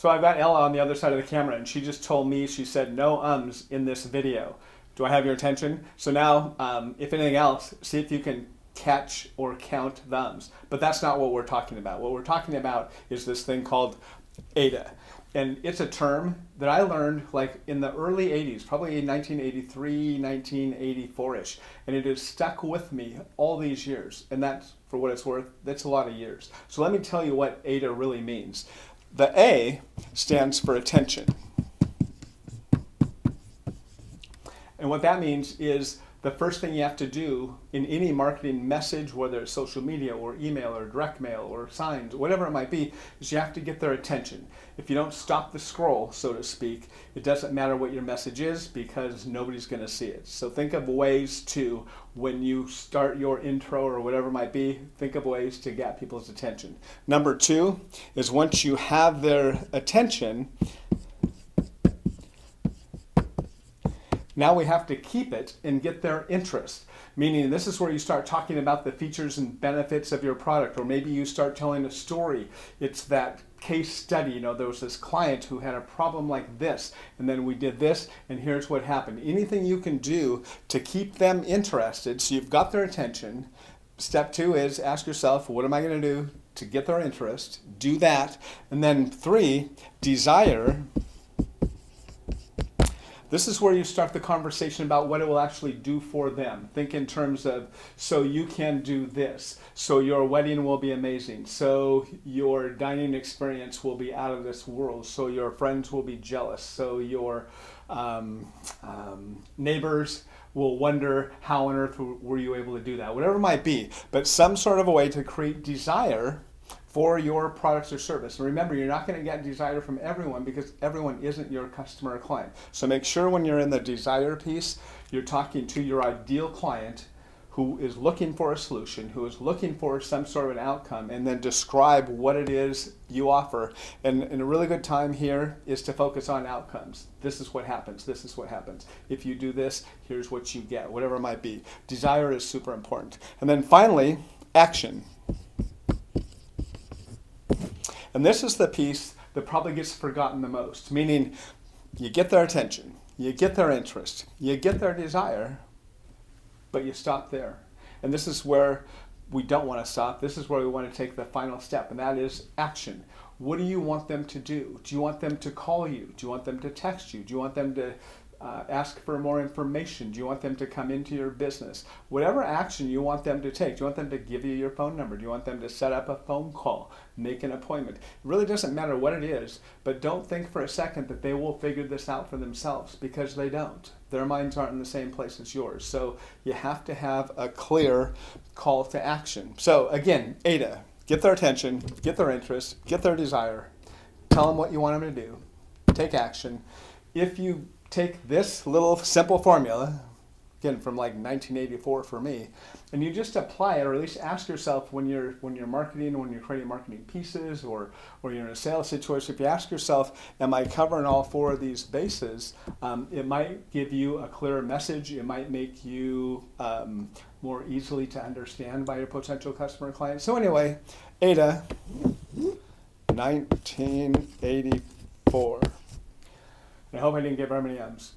So I've got Ella on the other side of the camera, and she just told me, she said, no ums in this video. Do I have your attention? So now, if anything else, see if you can catch or count the ums. But that's not what we're talking about. What we're talking about is this thing called AIDA. And it's a term that I learned like in the early 80s, probably in 1983, 1984-ish. And it has stuck with me all these years. And that's, for what it's worth, that's a lot of years. So let me tell you what AIDA really means. The A stands for attention. And what that means is the first thing you have to do in any marketing message, whether it's social media or email or direct mail or signs, whatever it might be, is you have to get their attention. If you don't stop the scroll, so to speak, it doesn't matter what your message is because nobody's going to see it. So think of ways to, when you start your intro or whatever it might be, think of ways to get people's attention. Number two is once you have their attention, now we have to keep it and get their interest. Meaning this is where you start talking about the features and benefits of your product, or maybe you start telling a story. It's that case study, you know, there was this client who had a problem like this, and then we did this, and here's what happened. Anything you can do to keep them interested, so you've got their attention. Step two is ask yourself, what am I going to do to get their interest? Do that. And then three, desire. This is where you start the conversation about what it will actually do for them. Think in terms of, so you can do this, so your wedding will be amazing, so your dining experience will be out of this world, so your friends will be jealous, so your neighbors will wonder how on earth were you able to do that, whatever it might be. But some sort of a way to create desire for your products or service. And remember, you're not going to get desire from everyone because everyone isn't your customer or client. So make sure when you're in the desire piece, you're talking to your ideal client who is looking for a solution, who is looking for some sort of an outcome, and then describe what it is you offer. And a really good time here is to focus on outcomes. This is what happens. This is what happens. If you do this, here's what you get, whatever it might be. Desire is super important. And then finally, action. And this is the piece that probably gets forgotten the most, meaning you get their attention, you get their interest, you get their desire, but you stop there. And this is where we don't want to stop. This is where we want to take the final step, and that is action. What do you want them to do? Do you want them to call you? Do you want them to text you? Do you want them to ask for more information? Do you want them to come into your business? Whatever action you want them to take. Do you want them to give you your phone number? Do you want them to set up a phone call, make an appointment? It really doesn't matter what it is, but don't think for a second that they will figure this out for themselves, because they don't. Their minds aren't in the same place as yours. So you have to have a clear call to action. So again, AIDA, get their attention, get their interest, get their desire, tell them what you want them to do, take action. If you take this little simple formula, again from like 1984 for me, and you just apply it, or at least ask yourself when you're marketing, when you're creating marketing pieces, or you're in a sales situation, if you ask yourself, am I covering all four of these bases? It might give you a clearer message. It might make you more easily to understand by your potential customer or client. So anyway, AIDA, 1984. I hope I didn't give very many M's.